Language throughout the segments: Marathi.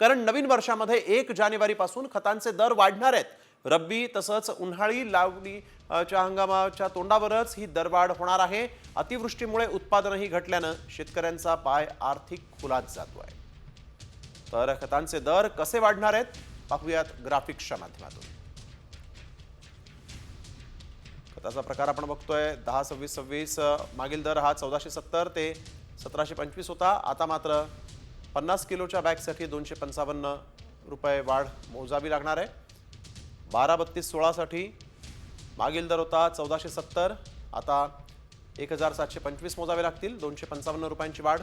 कारण नवीन वर्षामध्ये 1 जानेवारीपासून खतांचे दर वाढणार आहेत। रब्बी तसंच उन्हाळी लावणीच्या हंगामाच्या तोंडावरच ही दरवाढ होणार आहे। अतिवृष्टीमुळे उत्पादनही घटल्यानं शेतकऱ्यांचा पाय आर्थिक खुलात जातोय। तर खतांचे दर कसे वाढणार आहेत पाहूयात ग्राफिक्सच्या माध्यमातून। खताचा प्रकार आपण बघतोय 10-26-26 मागील दर हा 1470 ते 1725 होता। आता मात्र 50 किलोच्या बॅगसाठी 255 रुपये वाढ मोजावी लागणार आहे। 12-32-16 साठी मागील दर होता 1470, आता 1725 मोजावे लागतील, 255 रुपयांची वाढ।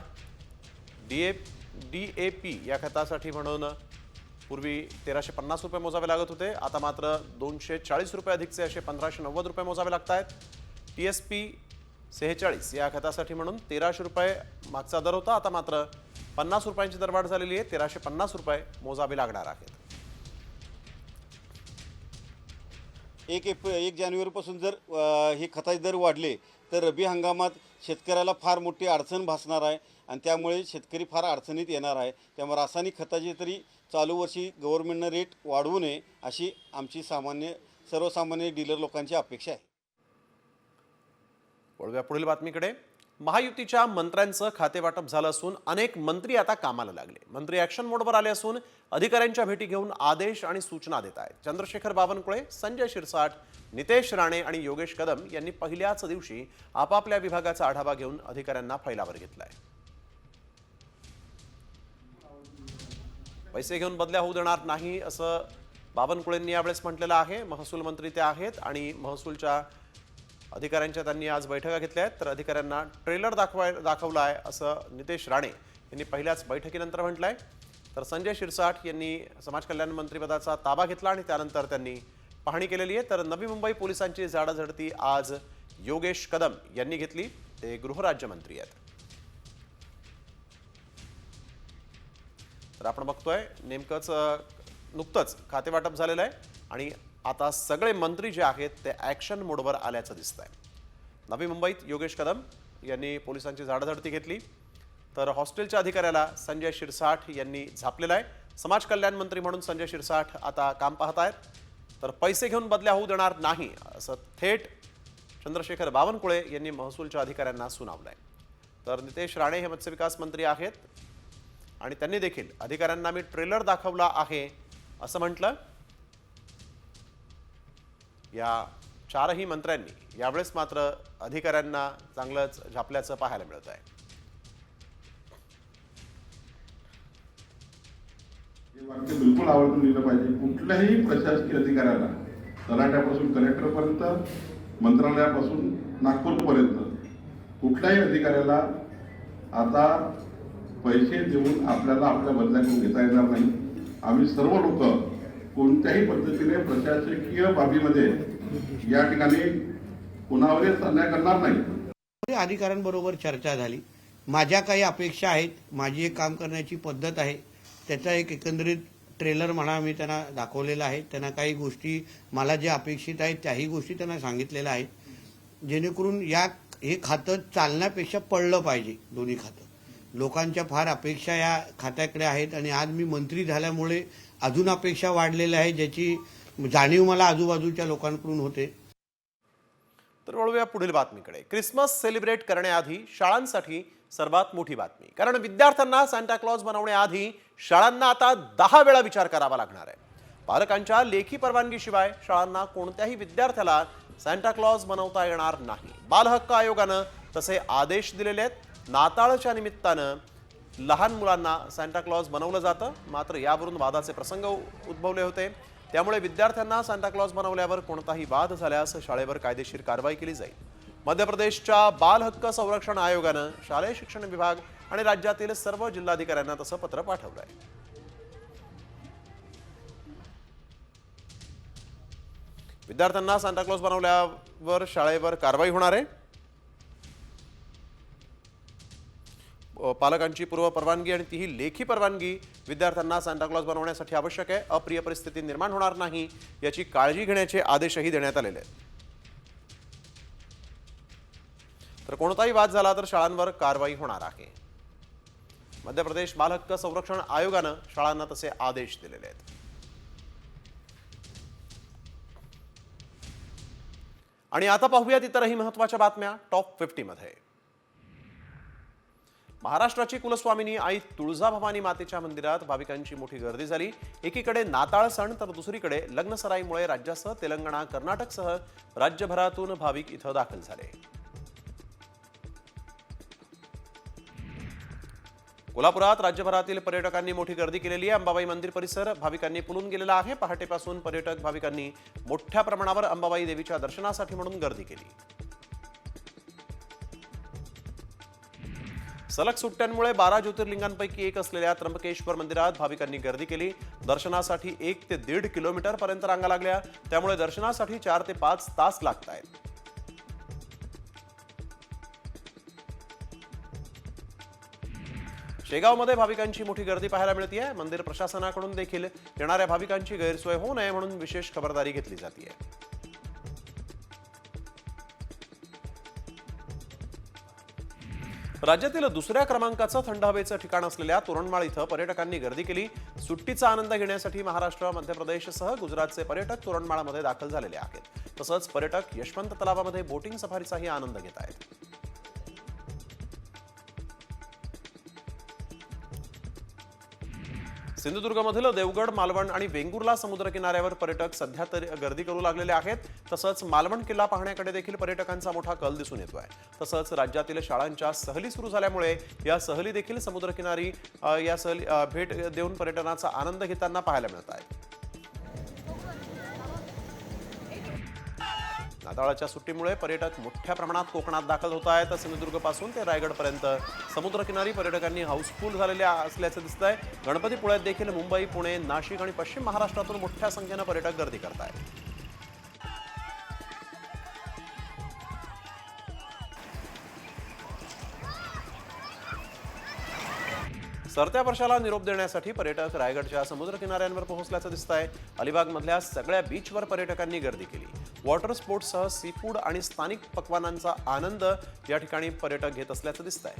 DAP या खतासाठी म्हणून पूर्वी 1350 रुपये मोजावे लागत होते, आता मात्र 240 रुपये अधिकचे असे 1590 रुपये मोजावे लागत आहेत। TSP 46 या खतासाठी म्हणून 1300 रुपये मागचा दर होता, आता मात्र 50 रुपयांची दरवाढ झालेली आहे, 1350 रुपये मोजावे लागणार आहेत। 1 जानेवारीपासून जर हे खताचे दर वाढले तर रब्बी हंगामात शेतकऱ्याला फार मोठी अडचण भासणार आहे आणि त्यामुळे शेतकरी फार अडचणीत येणार आहे। त्यामुळे रासायनिक खताची तरी चालू वर्षी गव्हर्नमेंटनं रेट वाढवू नये अशी आमची सर्वसामान्य डीलर लोकांची अपेक्षा आहे। वळूया पुढील बातमीकडे। महायुतीच्या मंत्र्यांचं खातेवाटप झालं असून अनेक मंत्री आता कामाला लागले। मंत्री ॲक्शन मोडवर आले असून अधिकाऱ्यांच्या भेटी घेऊन आदेश आणि सूचना देत आहेत। चंद्रशेखर बावनकुळे, संजय शिरसाट, नितेश राणे आणि योगेश कदम यांनी पहिल्याच दिवशी आपापल्या विभागाचा आढावा घेऊन अधिकाऱ्यांना फैलावर घेतलाय। पैसे घेऊन बदल्या होऊ देणार नाही असं बावनकुळेंनी यावेळेस म्हटलेलं आहे। महसूल मंत्री ते आहेत आणि महसूलच्या अधिकाऱ्यांच्या त्यांनी आज बैठका घेतल्या आहेत। तर अधिकाऱ्यांना ट्रेलर दाखवला आहे असं नितेश राणे यांनी पहिल्याच बैठकीनंतर म्हटलंय। तर संजय शिरसाट यांनी समाज कल्याण मंत्रिपदाचा ताबा घेतला आणि त्यानंतर त्यांनी पाहणी केलेली आहे। तर नवी मुंबई पोलिसांची झाडाझडती आज योगेश कदम यांनी घेतली, ते गृहराज्यमंत्री आहेत। तर आपण बघतोय नेमकंच नुकतंच खातेवाटप झालेलं आहे आणि आता सगळे मंत्री जे आहेत ते ॲक्शन मोडवर आल्याचं दिसतंय। नवी मुंबईत योगेश कदम यांनी पोलिसांची झाडाझडती घेतली, तर हॉस्टेलच्या अधिकाऱ्याला संजय शिरसाट यांनी झापलेलं आहे। समाज कल्याण मंत्री म्हणून संजय शिरसाट आता काम पाहत आहेत। तर पैसे घेऊन बदल्या होऊ देणार नाही असं थेट चंद्रशेखर बावनकुळे यांनी महसूलच्या अधिकाऱ्यांना सुनावलंय। तर नितेश राणे हे मत्स्यविकास मंत्री आहेत आणि त्यांनी देखील अधिकाऱ्यांना मी ट्रेलर दाखवला आहे असं म्हटलं। या चारही मंत्र्यांनी यावेळेस मात्र अधिकाऱ्यांना चांगलंच झापल्याचं पाहायला मिळत आहे। हे वाक्य बिलकुल आवर्जून लिहिलं पाहिजे। कुठल्याही प्रशासकीय अधिकाऱ्याला, तलाठ्यापासून कलेक्टरपर्यंत, मंत्रालयापासून नागपूरपर्यंत कुठल्याही अधिकाऱ्याला आता पैसे देऊन आपल्याला आपल्या बदल्या करून घेता येणार नाही। आम्ही सर्व लोक कोणत्याही पद्धतीने प्रशासकीय बाबीमध्ये या ठिकाणी कुणावरही अन्याय करणार नाही। अधिकाऱ्यांबरोबर चर्चा झाली। माझ्या काही अपेक्षा आहेत, माझी एक काम करण्याची पद्धत आहे, त्याचा एक एकंदरीत ट्रेलर म्हणा मी त्यांना दाखवलेला आहे। त्यांना काही गोष्टी मला ज्या अपेक्षित आहेत त्याही गोष्टी त्यांना सांगितलेल्या आहेत, जेणेकरून हे खातं चालण्यापेक्षा पडलं पाहिजे। दोन्ही खातं लोकांच्या फार अपेक्षा या खात्याकडे आहेत आणि आज मी मंत्री झाल्यामुळे अजून अपेक्षा वाढलेल्या आहे, ज्याची जाणीव मला आजूबाजूच्या लोकांकडून होते। तर वळूया पुढील बातमीकडे। क्रिसमस सेलिब्रेट करण्याआधी शाळांसाठी सर्वात मोठी बातमी, कारण विद्यार्थ्यांना सांता क्लॉज बनवण्याआधी शाळांना आता 10 वेळा विचार करावा लागणार आहे। पालकांच्या लेखी परवानगीशिवाय शाळांना कोणत्याही विद्यार्थ्याला सांता क्लॉज बनवता येणार नाही। बाल हक्क आयोगानं तसे आदेश दिलेले आहेत। नाताळच्या निमित्तानं लहान मुलांना सांता क्लॉज बनवलं जातं, मात्र यावरून वादाचे प्रसंग उद्भवले होते। त्यामुळे विद्यार्थ्यांना सांता क्लॉज बनवल्यावर कोणताही वाद झाल्यास शाळेवर कायदेशीर कारवाई केली जाईल। मध्य प्रदेशच्या बाल हक्क संरक्षण आयोगानं शालेय शिक्षण विभाग आणि राज्यातील सर्व जिल्हाधिकाऱ्यांना तसं पत्र पाठवलं आहे। विद्यार्थ्यांना सांता क्लॉज बनवल्यावर शाळेवर कारवाई होणार आहे। पालकांची पूर्व परवानगी आणि तीही लेखी परवानगी विद्यार्थ्यांना सांता क्लॉज बनवण्यासाठी आवश्यक आहे। अप्रिय परिस्थिती निर्माण होणार नाही याची काळजी घेण्याचे आदेशही देण्यात आलेले आहेत। तर कोणताही वाद झाला तर शाळांवर कारवाई होणार आहे। मध्य प्रदेश बाल हक्क संरक्षण आयोगानं शाळांना तसे आदेश दिलेले आहेत. आणि आता पाहूयात इतरही महत्त्वाच्या बातम्या टॉप 50 मध्ये. महाराष्ट्राची कुलस्वामिनी आई तुळजाभवानी मातेच्या मंदिरात भाविकांची मोठी गर्दी झाली. एकीकडे नाताळ सण तर दुसरीकडे लग्नसराईमुळे राज्यासह तेलंगणा, कर्नाटकसह राज्यभरातून भाविक इथं दाखल झाले. कोल्हापुरात राज्यभरातील पर्यटकांनी मोठी गर्दी केलेली आहे. अंबाबाई मंदिर परिसर भाविकांनी फुलून गेलेला आहे. पहाटेपासून पर्यटक भाविकांनी मोठ्या प्रमाणावर अंबाबाई देवीच्या दर्शनासाठी म्हणून गर्दी केली. सलग सुट्ट्यांमुळे 12 ज्योतिर्लिंगांपैकी एक असलेल्या त्र्यंबकेश्वर मंदिरात भाविकांनी गर्दी केली. दर्शनासाठी 1 ते 1.5 किलोमीटर पर्यंत रांगा लागल्या. त्यामुळे दर्शनासाठी 4 ते 5 तास लागत आहेत. शेगावमध्ये भाविकांची मोठी गर्दी पाहायला मिळते. मंदिर प्रशासनाकडून देखील येणाऱ्या भाविकांची गैरसोय होऊ नये म्हणून विशेष खबरदारी घेतली जाते. राज्यातील दुसऱ्या क्रमांकाचं थंड हवेचं ठिकाण असलेल्या तोरणमाळ इथं पर्यटकांनी गर्दी केली. सुट्टीचा आनंद घेण्यासाठी महाराष्ट्र, मध्य प्रदेशसह गुजरातचे पर्यटक तोरणमाळमध्ये दाखल झालेले आहेत. तसंच पर्यटक यशवंत तलावामध्ये बोटिंग सफारीचाही आनंद घेत आहेत. सिंधुदुर्गमधील देवगड, मालवण आणि वेंगुर्ला समुद्र किनाऱ्यावर पर्यटक सध्या तरी गर्दी करू लागलेले आहेत. तसंच मालवण किल्ला पाहण्याकडे देखील पर्यटकांचा मोठा कल दिसून येतोय. तसंच राज्यातील शाळांच्या सहली सुरू झाल्यामुळे या सहली देखील समुद्रकिनारी या सहली भेट देऊन पर्यटनाचा आनंद घेताना पाहायला मिळत आहे. नाताळाच्या सुट्टीमुळे पर्यटक मोठ्या प्रमाणात कोकणात दाखल होत आहेत. सिंधुदुर्गपासून ते रायगडपर्यंत समुद्रकिनारी पर्यटकांनी हाऊसफुल झालेले असल्याचं दिसतंय. गणपतीपुळ्यात देखील मुंबई, पुणे, नाशिक आणि पश्चिम महाराष्ट्रातून मोठ्या संख्येनं पर्यटक गर्दी करत आहेत. सरत्या वर्षाला निरोप देण्यासाठी पर्यटक रायगडच्या समुद्र किनाऱ्यांवर पोहोचल्याचं दिसतंय. अलिबागमधल्या सगळ्या बीचवर पर्यटकांनी गर्दी केली. वॉटर स्पोर्ट्ससह सी फूड आणि स्थानिक पक्वानांचा आनंद या ठिकाणी पर्यटक घेत असल्याचं दिसतंय.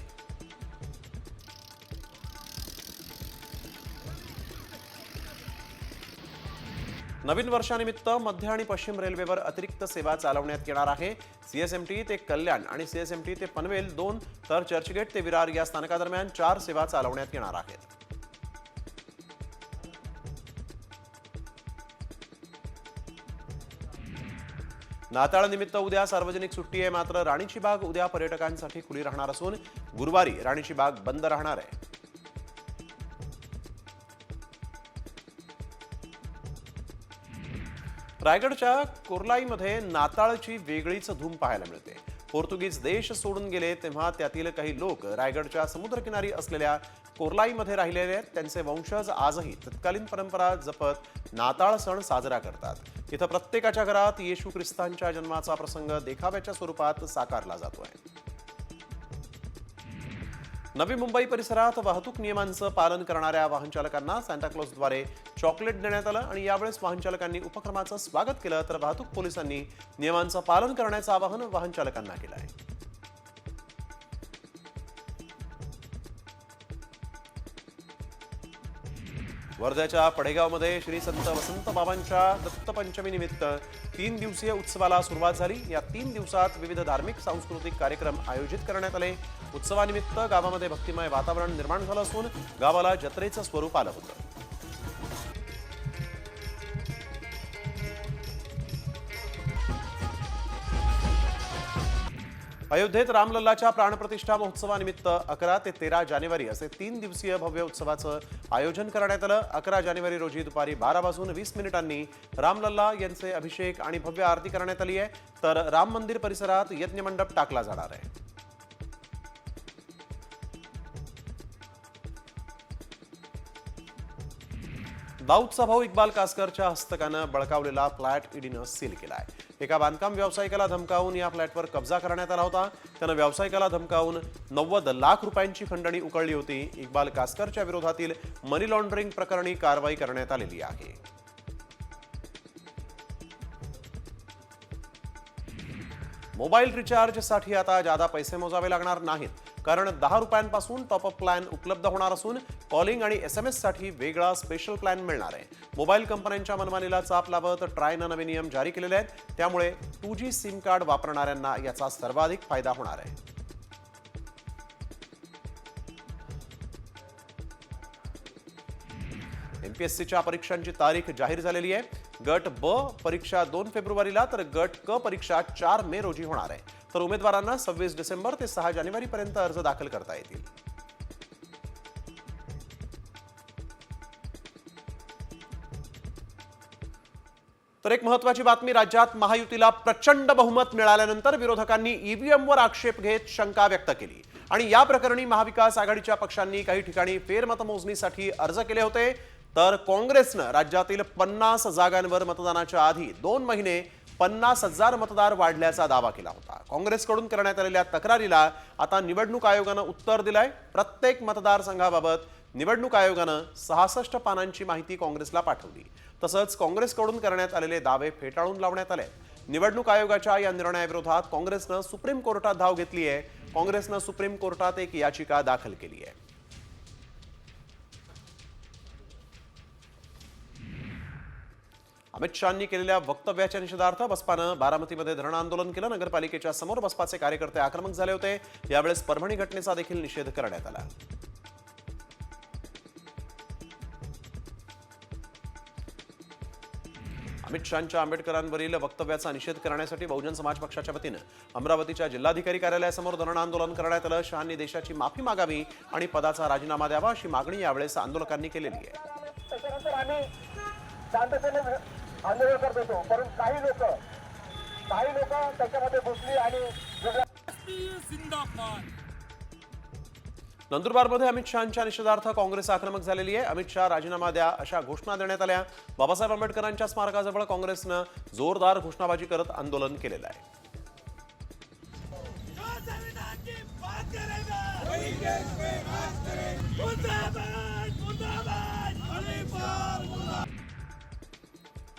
नवीन वर्षानिमित्त मध्य आणि पश्चिम रेल्वेवर अतिरिक्त सेवा चालवण्यात येणार आहे. सीएसएमटी ते कल्याण आणि सीएसएमटी ते पनवेल 2 तर चर्चगेट ते विरार या स्थानकादरम्यान 4 सेवा चालवण्यात येणार आहेत. नाताळनिमित्त उद्या सार्वजनिक सुट्टी आहे. मात्र राणीची बाग उद्या पर्यटकांसाठी खुली राहणार असून गुरुवारी राणीची बाग बंद राहणार आहे. रायगडच्या कोर्लाईमध्ये नाताळची वेगळीच धूम पाहायला मिळते. पोर्तुगीज देश सोडून गेले तेव्हा त्यातील काही लोक रायगडच्या समुद्रकिनारी असलेल्या कोर्लाईमध्ये राहिलेले आहेत. त्यांचे वंशज आजही तत्कालीन परंपरा जपत नाताळ सण साजरा करतात. इथं प्रत्येकाच्या घरात येशू ख्रिस्तांच्या जन्माचा प्रसंग देखाव्याच्या स्वरूपात साकारला जातोय. नवी मुंबई परिसरात वाहतूक नियमांचं पालन करणाऱ्या वाहनचालकांना सांताक्लॉजद्वारे चॉकलेट देण्यात आलं आणि यावेळेस वाहनचालकांनी उपक्रमाचं स्वागत केलं तर वाहतूक पोलिसांनी नियमांचं पालन करण्याचं आवाहन वाहनचालकांना केलं आहे. वर्ध्याच्या पडेगावमध्ये श्री संत वसंत बाबांच्या दत्तपंचमी निमित्त 3 दिवसीय उत्सवाला सुरुवात झाली. या 3 दिवसात विविध धार्मिक सांस्कृतिक कार्यक्रम आयोजित करण्यात आले. उत्सवानिमित्त गावामध्ये भक्तिमय वातावरण निर्माण झालं असून गावाला जत्रेचं स्वरूप आलं होतं. अयोध्येत रामलल्लाच्या प्राणप्रतिष्ठा महोत्सवानिमित्त 11 ते 13 जानेवारी असे 3 दिवसीय भव्य उत्सवाचं आयोजन करण्यात आलं. 11 जानेवारी रोजी दुपारी 12 वाजून 20 मिनिटांनी रामलल्ला यांचे अभिषेक आणि भव्य आरती करण्यात आली आहे. तर राम मंदिर परिसरात यज्ञमंडप टाकला जाणार आहे. दाऊदचा भाऊ इक्बाल कासकरच्या हस्तकानं बळकावलेला फ्लॅट ईडीनं सील केलाय. एका बांधकाम व्यावसायिकाला धमकावून या फ्लॅटवर कब्जा करण्यात आला होता. त्यानं व्यावसायिकाला धमकावून 90 लाख रुपयांची खंडणी उकळली होती. इक्बाल कासकरच्या विरोधातील मनी लॉन्ड्रिंग प्रकरणी कारवाई करण्यात आलेली आहे. मोबाईल रिचार्जसाठी आता जादा पैसे मोजावे लागणार नाहीत. कारण 10 रुपयांपासून टॉपअप प्लॅन उपलब्ध होणार असून कॉलिंग आणि SMS साठी वेगळा स्पेशल प्लॅन मिळणार आहे. मोबाईल कंपन्यांच्या मनमानीला चाप लावत ट्रायनं नवे नियम जारी केलेले आहेत. त्यामुळे 2G सिम कार्ड वापरणाऱ्यांना याचा सर्वाधिक फायदा होणार आहे. MPSCच्या परीक्षांची तारीख जाहीर झालेली आहे. गट ब परीक्षा 2 फेब्रुवारीला तर गट क परीक्षा 4 मे रोजी होणार आहे. तर उमेदवारांना 26 डिसेंबर ते 6 जानेवारीपर्यंत अर्ज दाखल करता येतील. तर एक महत्त्वाची बातमी, राज्यात महायुतीला प्रचंड बहुमत मिळाल्यानंतर विरोधकांनी ईव्हीएमवर आक्षेप घेत शंका व्यक्त केली आणि या प्रकरणी महाविकास आघाडीच्या पक्षांनी काही ठिकाणी फेरमतमोजणीसाठी अर्ज केले होते. तर काँग्रेसनं राज्यातील 50 जागांवर मतदानाच्या आधी 2 महिने 50,000 मतदार वाढल्याचा दावा केला होता. काँग्रेसकडून करण्यात आलेल्या तक्रारीला आता निवडणूक आयोगानं उत्तर दिलंय. प्रत्येक मतदारसंघाबाबत निवडणूक आयोगानं 66 पानांची माहिती काँग्रेसला पाठवली. तसंच काँग्रेसकडून करण्यात आलेले दावे फेटाळून लावण्यात आले. निवडणूक आयोगाच्या या निर्णयाविरोधात काँग्रेसनं सुप्रीम कोर्टात धाव घेतली आहे. काँग्रेसनं सुप्रीम कोर्टात एक याचिका दाखल केली आहे. अमित शहांनी केलेल्या वक्तव्याच्या निषेधार्थ बसपानं बारामतीमध्ये धरणं आंदोलन केलं. नगरपालिकेच्या समोर बसपाचे कार्यकर्ते आक्रमक झाले होते. यावेळेस परभणी घटनेचा देखील निषेध करण्यात आला. अमित शहांच्या आंबेडकरांवरील वक्तव्याचा निषेध करण्यासाठी बहुजन समाज पक्षाच्या वतीनं अमरावतीच्या जिल्हाधिकारी कार्यालयासमोर धरणं आंदोलन करण्यात आलं. शहांनी देशाची माफी मागावी आणि पदाचा राजीनामा द्यावा अशी मागणी यावेळेस आंदोलकांनी केलेली आहे. त्याच्यानंतर आम्ही शांततेने आंदोलन करत होतो, परंतु काही लोक त्याच्यामध्ये घुसली आणि नंदुरबारमध्ये अमित शहांच्या निषेधार्थ काँग्रेस आक्रमक झालेली आहे. अमित शहा राजीनामा द्या अशा घोषणा देण्यात आल्या. बाबासाहेब आंबेडकरांच्या स्मारकाजवळ काँग्रेसनं जोरदार घोषणाबाजी करत आंदोलन केलेलं आहे.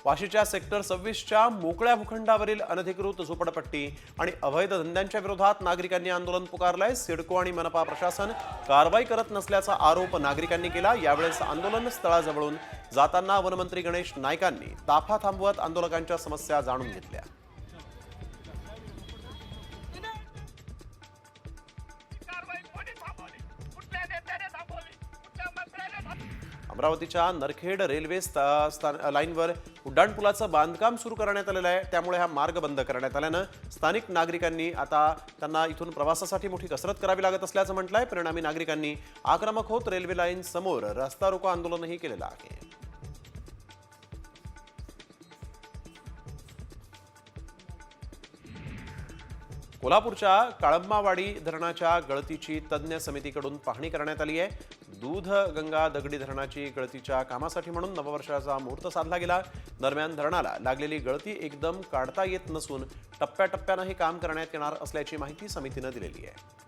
वाशीच्या सेक्टर 26च्या मोकळ्या भूखंडावरील अनधिकृत झोपडपट्टी आणि अवैध धंद्यांच्या विरोधात नागरिकांनी आंदोलन पुकारलंय. सिडको आणि मनपा प्रशासन कारवाई करत नसल्याचा आरोप नागरिकांनी केला. यावेळेस आंदोलन स्थळाजवळून जाताना वनमंत्री गणेश नाईकांनी ताफा थांबवत आंदोलकांच्या समस्या जाणून घेतल्या. अमरावतीच्या नरखेड रेल्वे लाईनवर उड्डाणपुलाचं बांधकाम सुरू करण्यात आलेलं आहे. त्यामुळे हा मार्ग बंद करण्यात आल्यानं स्थानिक नागरिकांनी आता त्यांना इथून प्रवासासाठी मोठी कसरत करावी लागत असल्याचं म्हटलंय. परिणामी नागरिकांनी आक्रमक होत रेल्वे लाईन समोर रस्ता रोको आंदोलनही केलेलं आहे. कोल्हापूरच्या काळंबावाडी धरणाच्या गळतीची तज्ज्ञ समितीकडून पाहणी करण्यात आली आहे. दूधगंगा दगडी धरणाची गळतीच्या कामासाठी म्हणून नववर्षाचा मुहूर्त साधला गेला. दरम्यान धरणाला लागलेली गळती एकदम काढता येत नसून टप्प्याटप्प्यानं हे काम करण्यात येणार असल्याची माहिती समितीनं दिलेली आहे.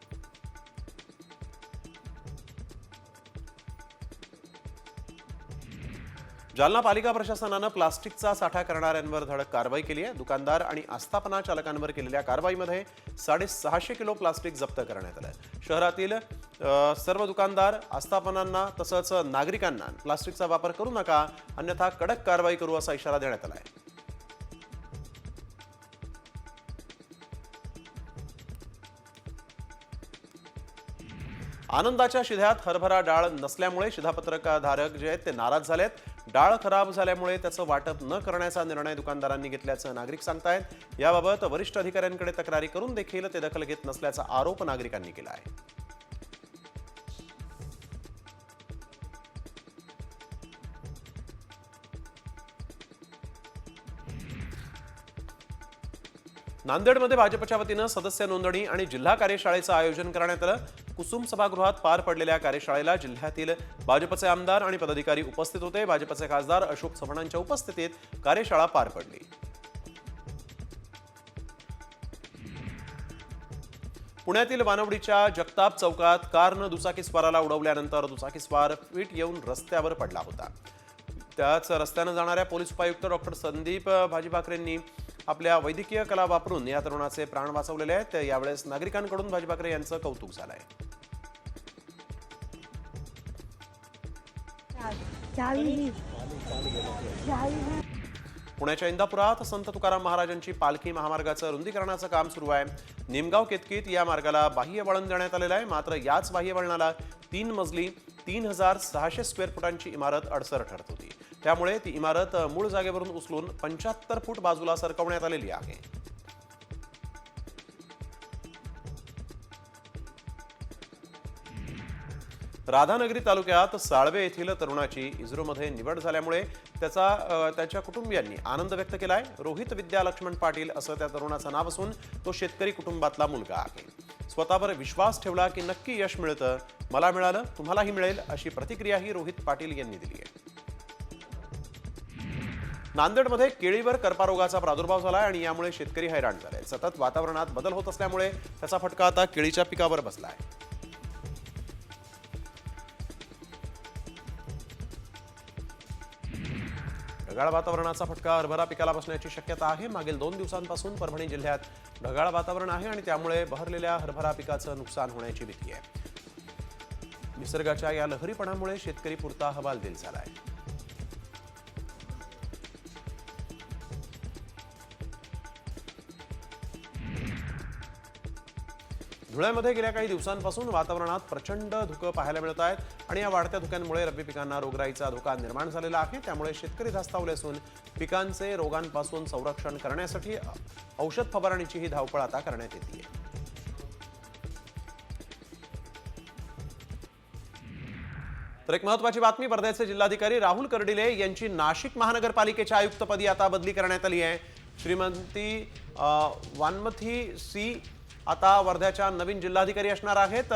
जालना पालिका प्रशासनानं प्लास्टिकचा साठा करणाऱ्यांवर धडक कारवाई केली आहे. दुकानदार आणि आस्थापना चालकांवर केलेल्या कारवाईमध्ये 650 किलो प्लास्टिक जप्त करण्यात आलं. शहरातील सर्व दुकानदार, आस्थापनांना तसंच नागरिकांना प्लास्टिकचा वापर करू नका, अन्यथा कडक कारवाई करू असा इशारा देण्यात आला आहे. आनंदाच्या शिध्यात हरभरा डाळ नसल्यामुळे शिधापत्रकधारक जे आहेत ते नाराज झालेत. डाळ खराब झाल्यामुळे त्याचं वाटप न करण्याचा निर्णय दुकानदारांनी घेतल्याचं नागरिक सांगतायत. याबाबत वरिष्ठ अधिकाऱ्यांकडे तक्रारी करून देखील ते दखल घेत नसल्याचा आरोप नागरिकांनी केला आहे. नांदेडमध्ये भाजपच्या वतीनं सदस्य नोंदणी आणि जिल्हा कार्यशाळेचं आयोजन करण्यात आलं. कुसुम सभागृहात पार पडलेल्या कार्यशाळेला जिल्ह्यातील भाजपचे आमदार आणि पदाधिकारी उपस्थित होते. भाजपचे खासदार अशोक चव्हाणांच्या उपस्थितीत कार्यशाळा पार पडली. पुण्यातील वानवडीच्या जगताप चौकात कारनं दुचाकीस्वाराला उडवल्यानंतर दुचाकीस्वार फिट येऊन रस्त्यावर पडला होता. त्याच रस्त्यानं जाणाऱ्या पोलीस उपायुक्त डॉक्टर संदीप भाजीभाकरेंनी आपल्या वैद्यकीय कला वापरून या तरुणाचे प्राण वाचवलेले आहेत. यावेळेस नागरिकांकडून भाजीभाकरे यांचं कौतुक झालंय. पुण्याच्या इंदापुरात संत तुकाराम महाराजांची पालखी महामार्गाचं रुंदीकरणाचं काम सुरू आहे. निमगाव केतकीत या मार्गाला बाह्य वळण देण्यात आलेलं आहे. मात्र याच बाह्य वळणाला 3 मजली 3600 स्क्वेअर फुटांची इमारत अडसर ठरत होती. त्यामुळे ती इमारत मूळ जागेवरून उचलून 75 फूट बाजूला सरकवण्यात आलेली आहे. राधानगरी तालुक्यात साळवे येथील तरुणाची इस्रोमध्ये निवड झाल्यामुळे त्याच्या कुटुंबियांनी आनंद व्यक्त केलाय. रोहित विद्या लक्ष्मण पाटील असं त्या तरुणाचं नाव असून तो शेतकरी कुटुंबातला मुलगा आहे. स्वतःवर विश्वास ठेवला की नक्की यश मिळतं. मला मिळालं तुम्हालाही मिळेल अशी प्रतिक्रियाही रोहित पाटील यांनी दिली आहे. नांदेडमध्ये केळीवर कर्पारोगाचा प्रादुर्भाव झालाय आणि यामुळे शेतकरी हैराण झाले. सतत वातावरणात बदल होत असल्यामुळे त्याचा फटका आता केळीच्या पिकावर बसलाय. ढगाळ वातावरणाचा फटका हरभरा पिकाला बसण्याची शक्यता आहे. मागील 2 दिवसांपासून परभणी जिल्ह्यात ढगाळ वातावरण आहे आणि त्यामुळे बहरलेल्या हरभरा पिकाचं नुकसान होण्याची भीती आहे. निसर्गाच्या या लहरीपणामुळे शेतकरी पुरता हवालदिल झालाय. धुळ्यामध्ये गेल्या काही दिवसांपासून वातावरणात प्रचंड धुकं पाहायला मिळत आहेत आणि या वाढत्या धुक्यांमुळे रब्बी पिकांना रोगराईचा धोका निर्माण झालेला आहे. त्यामुळे शेतकरी धास्तावले असून पिकांचे रोगांपासून संरक्षण करण्यासाठी औषध फवारणीची ही धावपळ आता करण्यात येते. तर एक महत्त्वाची बातमी, वर्ध्याचे जिल्हाधिकारी राहुल कर्डिले यांची नाशिक महानगरपालिकेच्या आयुक्तपदी आता बदली करण्यात आली आहे. श्रीमती वानमथी सी आता वर्ध्याच्या नवीन जिल्हाधिकारी असणार आहेत.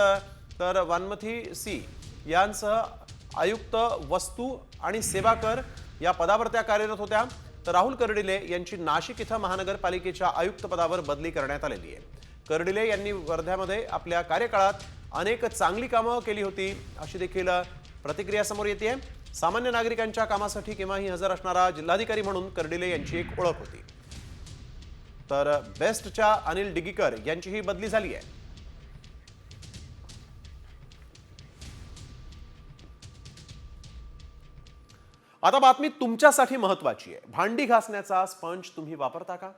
तर वानमथी सी यांसह आयुक्त वस्तू आणि सेवा कर या पदावर त्या कार्यरत होत्या. तर राहुल कर्डिले यांची नाशिक इथं महानगरपालिकेच्या आयुक्त पदावर बदली करण्यात आलेली आहे. कर्डिले यांनी वर्ध्यामध्ये आपल्या कार्यकाळात अनेक चांगली कामं केली होती अशी देखील प्रतिक्रिया समोर येते. सामान्य नागरिकांच्या कामासाठी केव्हाही हजर असणारा जिल्हाधिकारी म्हणून कर्डिले यांची एक ओळख होती. तर बेस्टच्या अनिल डिगीकर यांची ही बदली झाली आहे. आता बातमी तुमच्यासाठी महत्वाची आहे. भांडी घासण्याचा स्पंज तुम्ही वापरता का?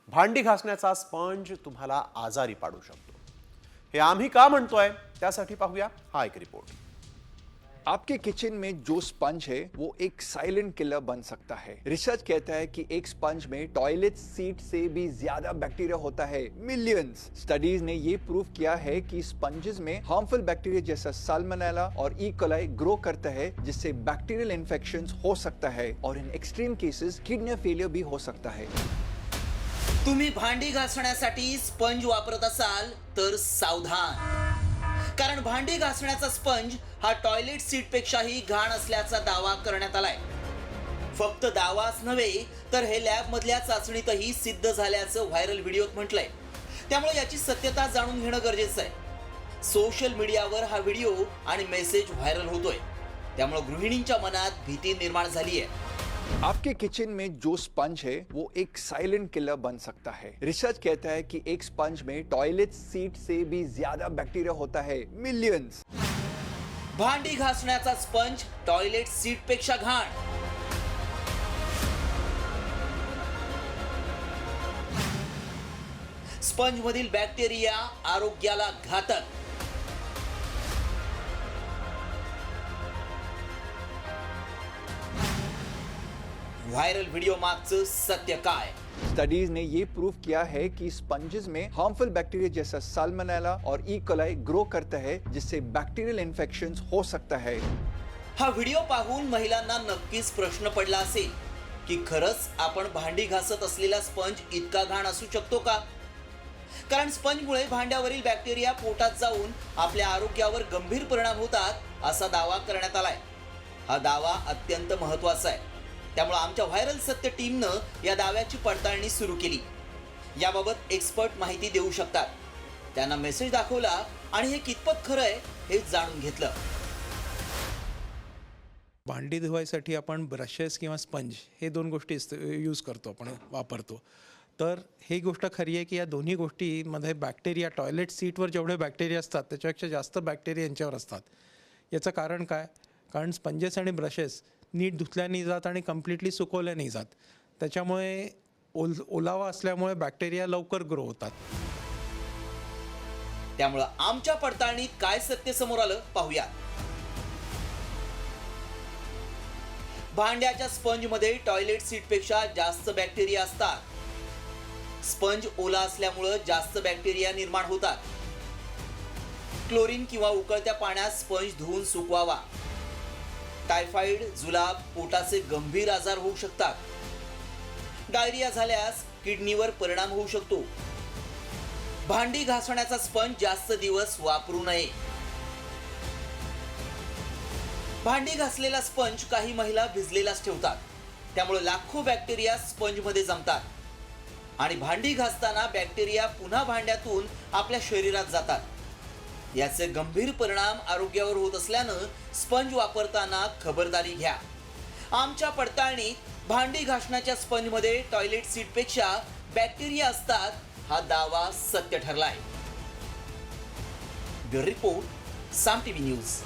भांडी घासण्याचा स्पंज तुम्हाला आजारी पाडू शकतो. हे आम्ही का म्हणतोय त्यासाठी पाहूया हा एक रिपोर्ट. आपके किचन में जो स्पंज है वो एक साइलेंट किलर बन सकता है। रिसर्च कहता है कि एक स्पंज में टॉयलेट सीट से भी ज्यादा बैक्टीरिया होता है, मिलियंस। स्टडीज ने ये प्रूव किया है कि स्पंजेस में हार्मफुल बैक्टीरिया जैसा साल्मोनेला और ई कोलाई ग्रो करता है, जिससे बैक्टीरियल इन्फेक्शंस हो सकता है और in extreme cases kidney failure भी हो सकता है। तुम्ही भांडी घासण्यासाठी स्पंज वापरत असाल तर सावधान, कारण भांडी घासण्याचा स्पंज हा टॉयलेट सीट पेक्षाही घाण असल्याचा दावा करण्यात आलाय. फक्त दावाच नव्हे तर हे लॅब मधल्या चाचणीतही सिद्ध झाल्याचं व्हायरल व्हिडिओत म्हटलंय. त्यामुळे याची सत्यता जाणून घेणं गरजेचं आहे. सोशल मीडियावर हा व्हिडिओ आणि मेसेज व्हायरल होतोय, त्यामुळे गृहिणींच्या मनात भीती निर्माण झाली आहे. आपके किचन में जो स्पंज है वो एक साइलेंट किलर बन सकता है। रिसर्च कहता है कि एक स्पंज में टॉयलेट सीट से भी ज्यादा बैक्टीरिया होता है, मिलियंस। भांडी घासण्याचा स्पंज टॉयलेट सीट पेक्षा घाण. स्पंज मधील बॅक्टेरिया आरोग्याला घातक. व्हायरल व्हिडिओ मागचं सत्य काय? स्टडीज ने ये प्रूव किया है कि स्पंजेस में हार्मफुल बैक्टीरिया जैसा साल्मोनेला और ई कोलाई ग्रो करता है, जिससे बैक्टीरियल इन्फेक्शंस हो सकता है। हा व्हिडिओ पाहून महिलांना नक्कीच प्रश्न पडला असेल की खरंच आपण भांडी घासत असलेला स्पंज इतका घाण असू शकतो का? कारण स्पंजमुळे भांड्यावरील बॅक्टेरिया पोटात जाऊन आपल्या आरोग्यावर गंभीर परिणाम होतात असा दावा करण्यात आलाय. हा दावा अत्यंत महत्त्वाचा आहे. त्यामुळे आमच्या व्हायरल सत्य टीमनं या दाव्याची पडताळणी सुरू केली. याबाबत एक्सपर्ट माहिती देऊ शकतात. त्यांना मेसेज दाखवला आणि हे कितपत खरं आहे हे जाणून घेतलं. भांडी धुवायसाठी आपण ब्रशेस किंवा स्पंज हे 2 गोष्टी यूज करतो, आपण वापरतो. तर ही गोष्ट खरी आहे की या दोन्ही गोष्टीमध्ये बॅक्टेरिया, टॉयलेट सीटवर जेवढे बॅक्टेरिया असतात त्याच्यापेक्षा जास्त बॅक्टेरिया यांच्यावर असतात. याचं कारण काय? कारण स्पंजेस आणि ब्रशेस नीट धुतल्या नाही जात आणि कम्प्लिटली सुकवल्या नाही जात. त्याच्यामुळे ओलावा असल्यामुळे बॅक्टेरिया लवकर ग्रो होतात. त्यामुळं आमच्या पडताळणीत काय सत्य समोर आलं पाहूया. भांड्याच्या स्पंजमध्ये टॉयलेट सीटपेक्षा जास्त बॅक्टेरिया असतात. स्पंज ओला असल्यामुळं जास्त बॅक्टेरिया निर्माण होतात. क्लोरीन किंवा उकळत्या पाण्यात स्पंज धुवून सुकवावा. टायफॉइड, जुलाब, पोटाचे गंभीर आजार होऊ शकतात. डायरिया झाल्यास किडनीवर परिणाम होऊ शकतो. भांडी घासण्याचा स्पंज जास्त दिवस वापरू नये. भांडी घासलेला स्पंज काही महिला भिजलेलाच ठेवतात. त्यामुळे लाखो बॅक्टेरिया स्पंजमध्ये जमतात आणि भांडी घासताना बॅक्टेरिया पुन्हा भांड्यातून आपल्या शरीरात जातात. याचे गंभीर परिणाम आरोग्यावर होत असल्यानं स्पंज वापरताना खबरदारी घ्या. आमच्या पडताळणीत भांडी घासण्याच्या स्पंजमध्ये टॉयलेट सीटपेक्षा बॅक्टेरिया असतात हा दावा सत्य ठरलाय. ब्युरो रिपोर्ट, साम टीव्ही न्यूज.